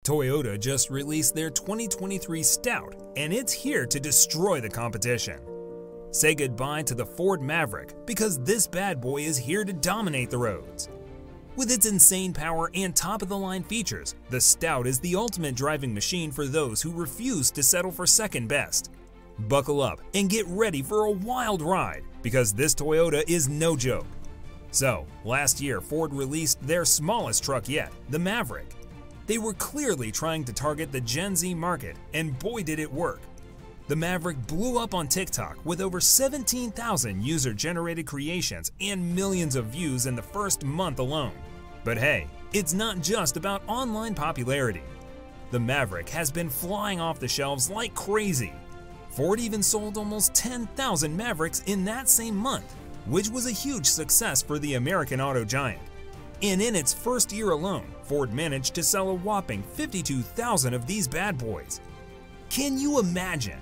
Toyota just released their 2023 Stout, and it's here to destroy the competition. Say goodbye to the Ford Maverick because this bad boy is here to dominate the roads. With its insane power and top-of-the-line features, the Stout is the ultimate driving machine for those who refuse to settle for second best. Buckle up and get ready for a wild ride because this Toyota is no joke. So, last year Ford released their smallest truck yet, the Maverick. They were clearly trying to target the Gen Z market, and boy did it work. The Maverick blew up on TikTok with over 17,000 user-generated creations and millions of views in the first month alone. But hey, it's not just about online popularity. The Maverick has been flying off the shelves like crazy. Ford even sold almost 10,000 Mavericks in that same month, which was a huge success for the American auto giant. And in its first year alone, Ford managed to sell a whopping 52,000 of these bad boys. Can you imagine?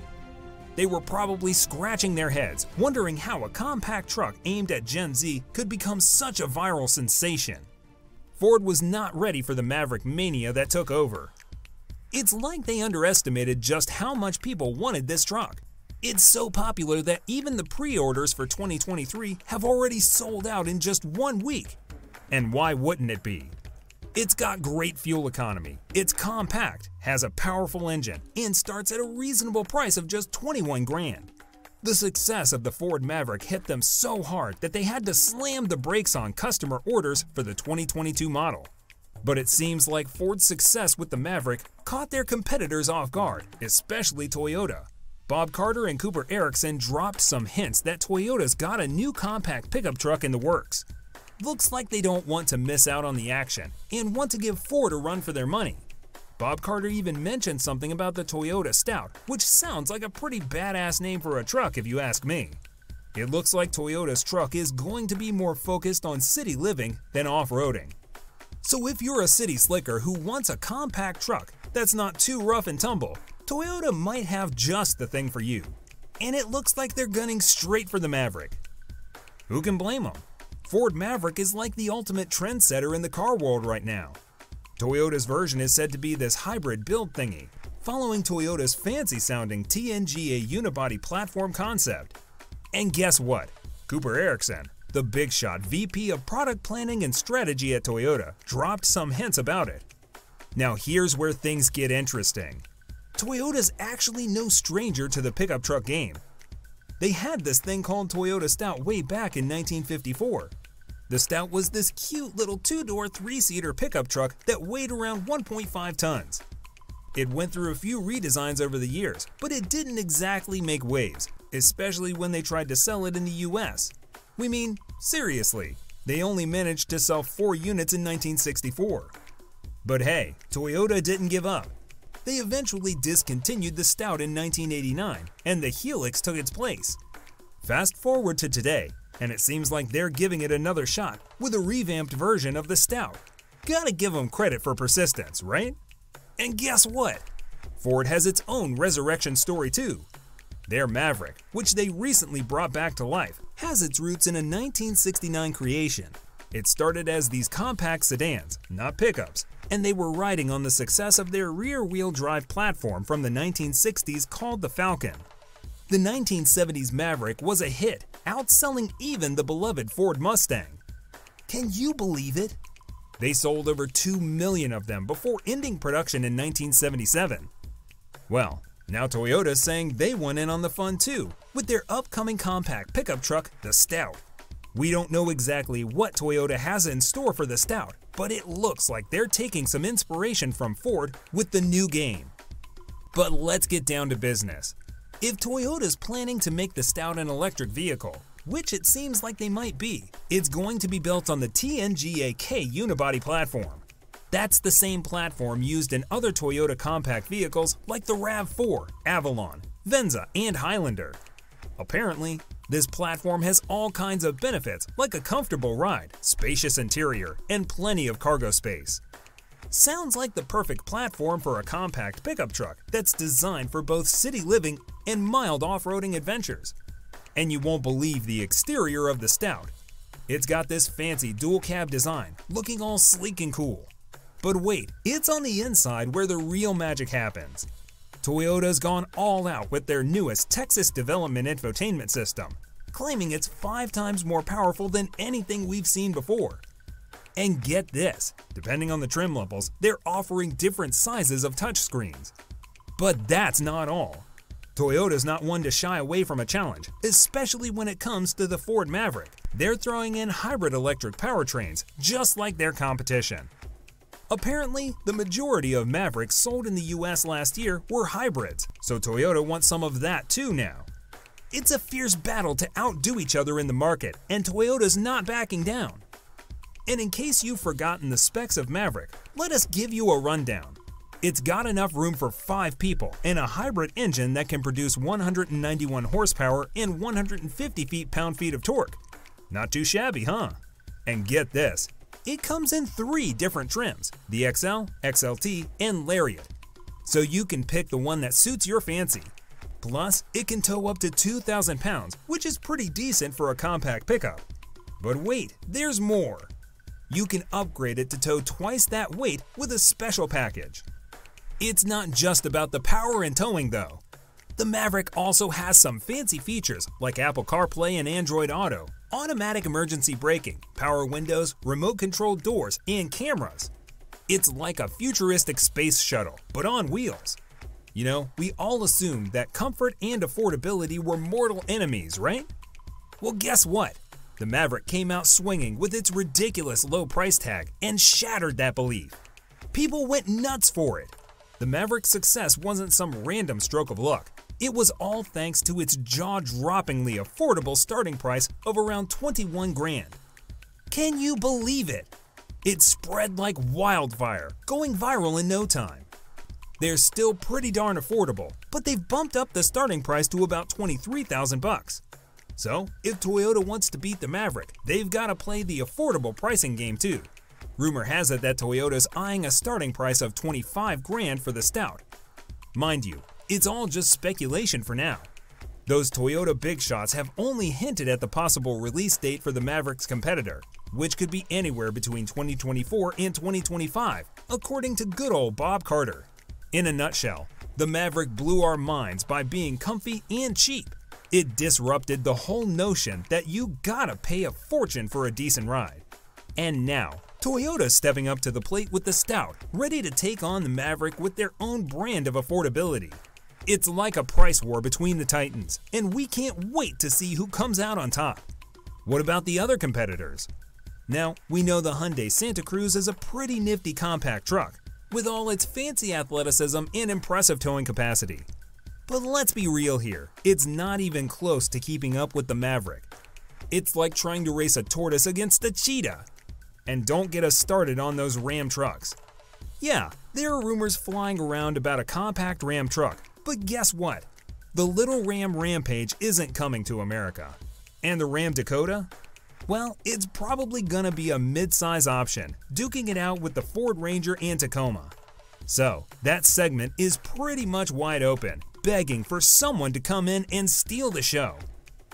They were probably scratching their heads, wondering how a compact truck aimed at Gen Z could become such a viral sensation. Ford was not ready for the Maverick mania that took over. It's like they underestimated just how much people wanted this truck. It's so popular that even the pre-orders for 2023 have already sold out in just 1 week. And why wouldn't it be? It's got great fuel economy, it's compact, has a powerful engine, and starts at a reasonable price of just 21 grand. The success of the Ford Maverick hit them so hard that they had to slam the brakes on customer orders for the 2022 model. But it seems like Ford's success with the Maverick caught their competitors off guard, especially Toyota. Bob Carter and Cooper Erickson dropped some hints that Toyota's got a new compact pickup truck in the works. Looks like they don't want to miss out on the action and want to give Ford a run for their money. Bob Carter even mentioned something about the Toyota Stout, which sounds like a pretty badass name for a truck if you ask me. It looks like Toyota's truck is going to be more focused on city living than off-roading. So if you're a city slicker who wants a compact truck that's not too rough and tumble, Toyota might have just the thing for you. And it looks like they're gunning straight for the Maverick. Who can blame them? Ford Maverick is like the ultimate trendsetter in the car world right now. Toyota's version is said to be this hybrid build thingy, following Toyota's fancy-sounding TNGA unibody platform concept. And guess what? Cooper Erickson, the big shot VP of Product Planning and Strategy at Toyota, dropped some hints about it. Now here's where things get interesting. Toyota's actually no stranger to the pickup truck game. They had this thing called Toyota Stout way back in 1954. The Stout was this cute little 2-door 3-seater pickup truck that weighed around 1.5 tons. It went through a few redesigns over the years, but it didn't exactly make waves, especially when they tried to sell it in the US. We mean, seriously, they only managed to sell 4 units in 1964. But hey, Toyota didn't give up. They eventually discontinued the Stout in 1989, and the Helix took its place. Fast forward to today, and it seems like they're giving it another shot with a revamped version of the Stout. Gotta give them credit for persistence, right? And guess what? Ford has its own resurrection story too. Their Maverick, which they recently brought back to life, has its roots in a 1969 creation. It started as these compact sedans, not pickups, and they were riding on the success of their rear-wheel drive platform from the 1960s called the Falcon. The 1970s Maverick was a hit, outselling even the beloved Ford Mustang. Can you believe it? They sold over 2 million of them before ending production in 1977. Well, now Toyota's saying they want in on the fun too, with their upcoming compact pickup truck, the Stout. We don't know exactly what Toyota has in store for the Stout, but it looks like they're taking some inspiration from Ford with the new game. But let's get down to business. If Toyota's planning to make the Stout an electric vehicle, which it seems like they might be, it's going to be built on the TNGA-K unibody platform. That's the same platform used in other Toyota compact vehicles like the RAV4, Avalon, Venza, and Highlander. Apparently, this platform has all kinds of benefits like a comfortable ride, spacious interior, and plenty of cargo space. Sounds like the perfect platform for a compact pickup truck that's designed for both city living and mild off-roading adventures. And you won't believe the exterior of the Stout. It's got this fancy dual cab design, looking all sleek and cool. But wait, it's on the inside where the real magic happens. Toyota's gone all out with their newest Texas Development infotainment system, claiming it's 5 times more powerful than anything we've seen before. And get this, depending on the trim levels, they're offering different sizes of touchscreens. But that's not all. Toyota's not one to shy away from a challenge, especially when it comes to the Ford Maverick. They're throwing in hybrid electric powertrains, just like their competition. Apparently, the majority of Mavericks sold in the US last year were hybrids, so Toyota wants some of that too now. It's a fierce battle to outdo each other in the market, and Toyota's not backing down. And in case you've forgotten the specs of Maverick, let us give you a rundown. It's got enough room for 5 people and a hybrid engine that can produce 191 horsepower and 150 pound-feet of torque. Not too shabby, huh? And get this, it comes in 3 different trims, the XL, XLT, and Lariat. So you can pick the one that suits your fancy. Plus, it can tow up to 2,000 pounds, which is pretty decent for a compact pickup. But wait, there's more. You can upgrade it to tow twice that weight with a special package. It's not just about the power and towing though. The Maverick also has some fancy features like Apple CarPlay and Android Auto, automatic emergency braking, power windows, remote-controlled doors, and cameras. It's like a futuristic space shuttle, but on wheels. You know, we all assumed that comfort and affordability were mortal enemies, right? Well, guess what? The Maverick came out swinging with its ridiculous low price tag and shattered that belief. People went nuts for it. The Maverick's success wasn't some random stroke of luck. It was all thanks to its jaw-droppingly affordable starting price of around 21 grand. Can you believe it? It spread like wildfire, going viral in no time. They're still pretty darn affordable, but they've bumped up the starting price to about $23,000. So, if Toyota wants to beat the Maverick, they've got to play the affordable pricing game too. Rumor has it that Toyota's eyeing a starting price of 25 grand for the Stout. Mind you, it's all just speculation for now. Those Toyota big shots have only hinted at the possible release date for the Maverick's competitor, which could be anywhere between 2024 and 2025, according to good old Bob Carter. In a nutshell, the Maverick blew our minds by being comfy and cheap. It disrupted the whole notion that you gotta pay a fortune for a decent ride. And now, Toyota's stepping up to the plate with the Stout, ready to take on the Maverick with their own brand of affordability. It's like a price war between the titans, and we can't wait to see who comes out on top. What about the other competitors? Now, we know the Hyundai Santa Cruz is a pretty nifty compact truck, with all its fancy athleticism and impressive towing capacity. But let's be real here, it's not even close to keeping up with the Maverick. It's like trying to race a tortoise against a cheetah. And don't get us started on those Ram trucks. Yeah, there are rumors flying around about a compact Ram truck, but guess what? The little Ram Rampage isn't coming to America. And the Ram Dakota? Well, it's probably gonna be a mid-size option, duking it out with the Ford Ranger and Tacoma. So, that segment is pretty much wide open, begging for someone to come in and steal the show.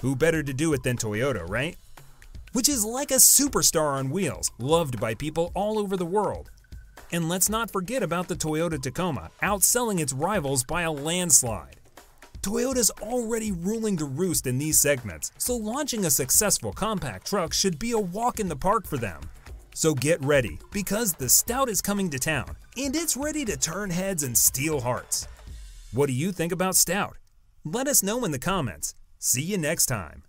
Who better to do it than Toyota, right? Which is like a superstar on wheels, loved by people all over the world. And let's not forget about the Toyota Tacoma, outselling its rivals by a landslide. Toyota's already ruling the roost in these segments, so launching a successful compact truck should be a walk in the park for them. So get ready, because the Stout is coming to town, and it's ready to turn heads and steal hearts. What do you think about Stout? Let us know in the comments. See you next time.